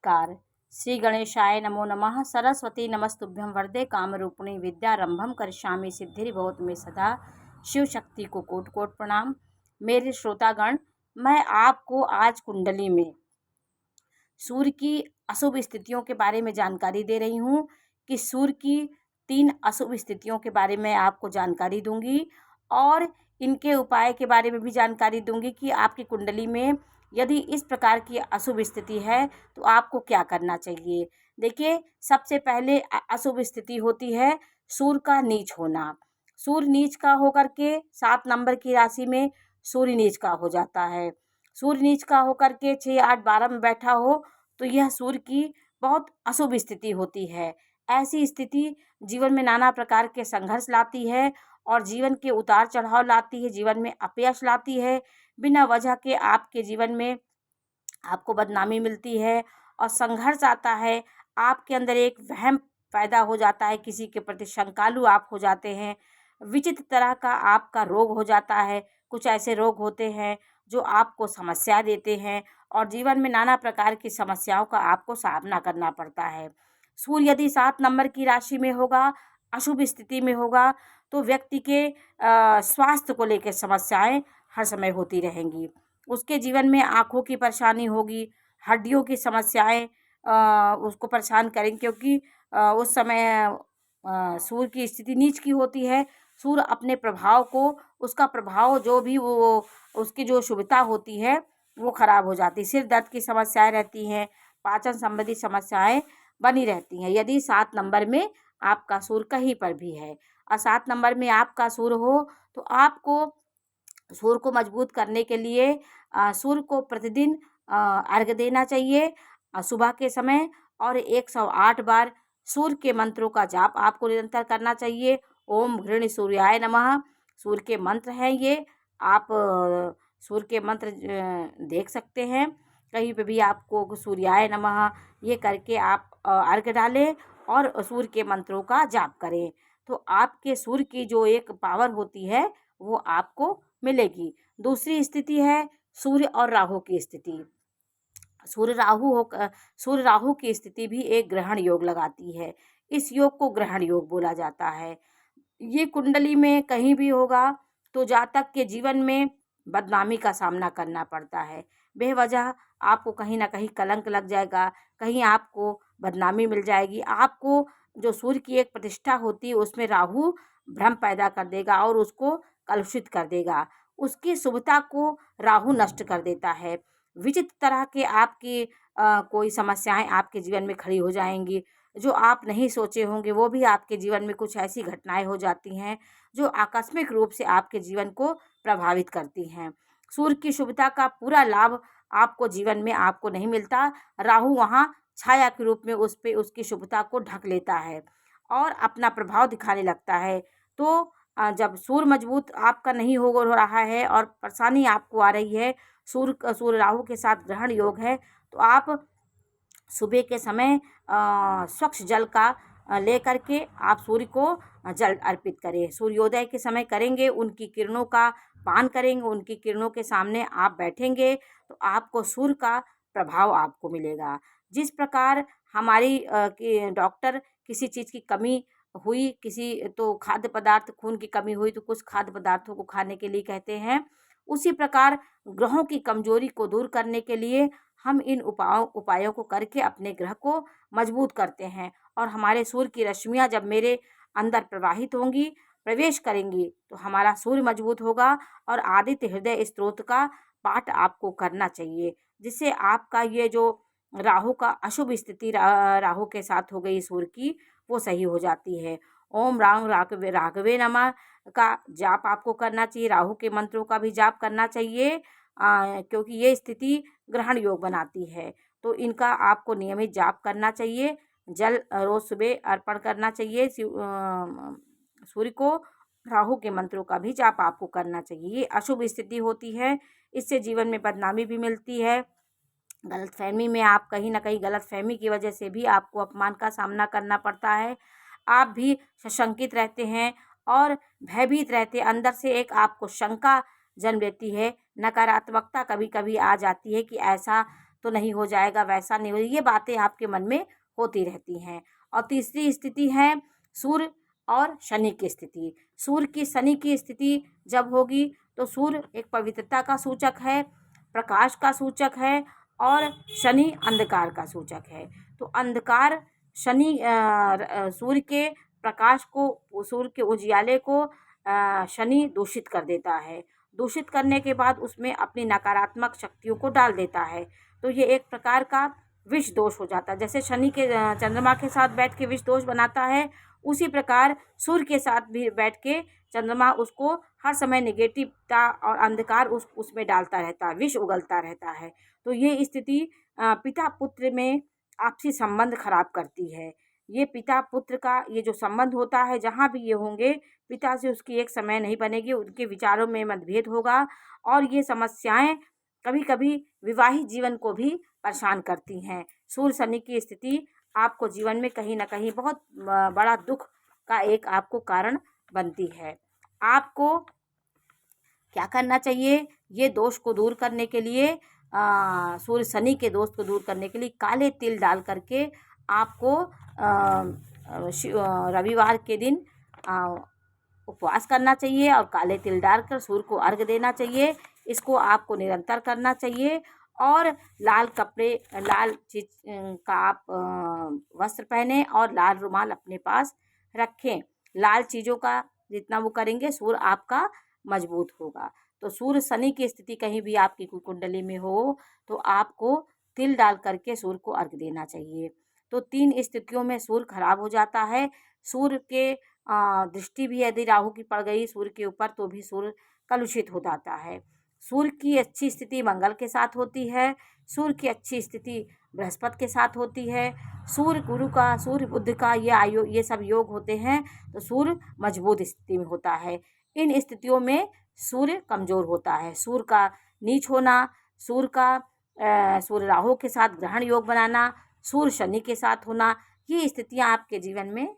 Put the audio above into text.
नमस्कार। श्री गणेशाय नमो नमः। सरस्वती नमस्तुभ्यं वरदे कामरूपिणी विद्यारंभम करिष्यामि सिद्धिर्भवतु मे सदा। शिव शक्ति को कोटि कोटि प्रणाम। मेरे श्रोतागण, मैं आपको आज कुंडली में सूर्य की अशुभ स्थितियों के बारे में जानकारी दे रही हूँ कि सूर्य की 3 अशुभ स्थितियों के बारे में आपको जानकारी दूंगी और इनके उपाय के बारे में भी जानकारी दूंगी कि आपकी कुंडली में यदि इस प्रकार की अशुभ स्थिति है तो आपको क्या करना चाहिए। देखिए, सबसे पहले अशुभ स्थिति होती है सूर्य का नीच होना। सूर्य नीच का होकर के 7 नंबर की राशि में सूर्य नीच का हो जाता है। सूर्य नीच का होकर के 6, 8, 12 में बैठा हो तो यह सूर्य की बहुत अशुभ स्थिति होती है। ऐसी स्थिति जीवन में नाना प्रकार के संघर्ष लाती है और जीवन के उतार चढ़ाव लाती है, जीवन में अपयश लाती है। बिना वजह के आपके जीवन में आपको बदनामी मिलती है और संघर्ष आता है। आपके अंदर एक वहम पैदा हो जाता है, किसी के प्रति शंकालु आप हो जाते हैं। विचित्र तरह का आपका रोग हो जाता है। कुछ ऐसे रोग होते हैं जो आपको समस्या देते हैं और जीवन में नाना प्रकार की समस्याओं का आपको सामना करना पड़ता है। सूर्य यदि 7 नंबर की राशि में होगा, अशुभ स्थिति में होगा, तो व्यक्ति के स्वास्थ्य को लेकर समस्याएं हर समय होती रहेंगी। उसके जीवन में आँखों की परेशानी होगी, हड्डियों की समस्याएं उसको परेशान करेंगी, क्योंकि उस समय सूर्य की स्थिति नीच की होती है। सूर्य अपने प्रभाव को, उसका प्रभाव जो भी वो उसकी जो शुभता होती है वो खराब हो जाती है। सिर दर्द की समस्याएं रहती हैं, पाचन संबंधी समस्याएं बनी रहती हैं यदि 7 नंबर में आपका सूर्य कहीं पर भी है। और 7 नंबर में आपका सूर्य हो तो आपको सूर्य को मजबूत करने के लिए सूर्य को प्रतिदिन अर्घ्य देना चाहिए सुबह के समय, और 108 बार सूर्य के मंत्रों का जाप आपको निरंतर करना चाहिए। ओम घृण सूर्याय नमः सूर्य के मंत्र हैं ये। आप सूर्य के मंत्र देख सकते हैं, कहीं पे भी आपको सूर्याय नमः ये करके आप अर्घ्य डालें और सूर्य के मंत्रों का जाप करें, तो आपके सूर्य की जो एक पावर होती है वो आपको मिलेगी। दूसरी स्थिति है सूर्य और राहु की स्थिति। सूर्य राहु की स्थिति भी एक ग्रहण योग लगाती है। इस योग को ग्रहण योग बोला जाता है। ये कुंडली में कहीं भी होगा तो जातक के जीवन में बदनामी का सामना करना पड़ता है। बेवजह आपको कहीं ना कहीं कलंक लग जाएगा, कहीं आपको बदनामी मिल जाएगी। आपको जो सूर्य की एक प्रतिष्ठा होती है उसमें राहु भ्रम पैदा कर देगा और उसको कलुषित कर देगा। उसकी शुभता को राहु नष्ट कर देता है। विचित्र तरह के आपकी कोई समस्याएं आपके जीवन में खड़ी हो जाएंगी जो आप नहीं सोचे होंगे। वो भी आपके जीवन में कुछ ऐसी घटनाएं हो जाती हैं जो आकस्मिक रूप से आपके जीवन को प्रभावित करती हैं। सूर्य की शुभता का पूरा लाभ आपको जीवन में आपको नहीं मिलता। राहु वहाँ छाया के रूप में उस पे उसकी शुभता को ढक लेता है और अपना प्रभाव दिखाने लगता है। तो जब सूर्य मजबूत आपका नहीं हो रहा है और परेशानी आपको आ रही है, सूर्य राहु के साथ ग्रहण योग है, तो आप सुबह के समय स्वच्छ जल का लेकर के आप सूर्य को जल अर्पित करें। सूर्योदय के समय करेंगे, उनकी किरणों का पान करेंगे, उनकी किरणों के सामने आप बैठेंगे तो आपको सूर्य का प्रभाव आपको मिलेगा। जिस प्रकार हमारी डॉक्टर किसी चीज़ की कमी हुई, किसी तो खाद्य पदार्थ, खून की कमी हुई तो कुछ खाद्य पदार्थों को खाने के लिए कहते हैं, उसी प्रकार ग्रहों की कमजोरी को दूर करने के लिए हम इन उपायों को करके अपने ग्रह को मजबूत करते हैं। और हमारे सूर्य की रश्मियाँ जब मेरे अंदर प्रवाहित होंगी, प्रवेश करेंगी, तो हमारा सूर्य मजबूत होगा। और आदित्य हृदय स्त्रोत का पाठ आपको करना चाहिए, जिससे आपका ये जो राहु का अशुभ स्थिति राहु के साथ हो गई सूर्य की, वो सही हो जाती है। ओम राम राघवे राघवे नमः का जाप आपको करना चाहिए। राहु के मंत्रों का भी जाप करना चाहिए क्योंकि ये स्थिति ग्रहण योग बनाती है, तो इनका आपको नियमित जाप करना चाहिए। जल रोज सुबह अर्पण करना चाहिए सूर्य को। राहु के मंत्रों का भी जाप आपको करना चाहिए। ये अशुभ स्थिति होती है, इससे जीवन में बदनामी भी मिलती है। गलतफहमी में आप कहीं ना कहीं गलतफहमी की वजह से भी आपको अपमान का सामना करना पड़ता है। आप भी सशंकित रहते हैं और भयभीत रहते हैं। अंदर से एक आपको शंका जन्म लेती है, नकारात्मकता कभी कभी आ जाती है कि ऐसा तो नहीं हो जाएगा, वैसा नहीं हो, ये बातें आपके मन में होती रहती हैं। और तीसरी स्थिति है सूर्य और शनि की स्थिति। सूर्य की शनि की स्थिति जब होगी तो सूर्य एक पवित्रता का सूचक है, प्रकाश का सूचक है, और शनि अंधकार का सूचक है। तो अंधकार शनि सूर्य के प्रकाश को, सूर्य के उजियाले को शनि दूषित कर देता है। दूषित करने के बाद उसमें अपनी नकारात्मक शक्तियों को डाल देता है। तो ये एक प्रकार का विष दोष हो जाता है। जैसे शनि के चंद्रमा के साथ बैठ के विष दोष बनाता है, उसी प्रकार सूर्य के साथ भी बैठ के चंद्रमा उसको हर समय नेगेटिवता और अंधकार उसमें डालता रहता है, विष उगलता रहता है। तो ये स्थिति पिता पुत्र में आपसी संबंध खराब करती है। ये पिता पुत्र का ये जो संबंध होता है, जहाँ भी ये होंगे, पिता से उसकी एक समय नहीं बनेगी, उनके विचारों में मतभेद होगा, और ये समस्याएं कभी कभी विवाहित जीवन को भी परेशान करती हैं। सूर्य शनि की स्थिति आपको जीवन में कहीं ना कहीं बहुत बड़ा दुख का एक आपको कारण बनती है। आपको क्या करना चाहिए? ये दोष को दूर करने के लिए, सूर्य शनि के दोष को दूर करने के लिए काले तिल डाल करके आपको रविवार के दिन उपवास करना चाहिए और काले तिल डालकर सूर्य को अर्घ देना चाहिए। इसको आपको निरंतर करना चाहिए। और लाल कपड़े, लाल चीज का आप वस्त्र पहने और लाल रुमाल अपने पास रखें। लाल चीज़ों का जितना वो करेंगे, सूर्य आपका मजबूत होगा। तो सूर्य शनि की स्थिति कहीं भी आपकी कुंडली में हो तो आपको तिल डाल करके सूर्य को अर्घ देना चाहिए। तो 3 स्थितियों में सूर्य खराब हो जाता है। सूर्य के दृष्टि भी यदि राहु की पड़ गई सूर्य के ऊपर तो भी सूर्य कलुषित हो जाता है। सूर्य की अच्छी स्थिति मंगल के साथ होती है, सूर्य की अच्छी स्थिति बृहस्पति के साथ होती है, सूर्य गुरु का, सूर्य बुध का ये सब योग होते हैं। तो सूर्य मजबूत स्थिति में होता है। इन स्थितियों में सूर्य कमज़ोर होता है। सूर्य का नीच होना, सूर्य राहु के साथ ग्रहण योग बनाना, सूर्य शनि के साथ होना, ये स्थितियां आपके जीवन में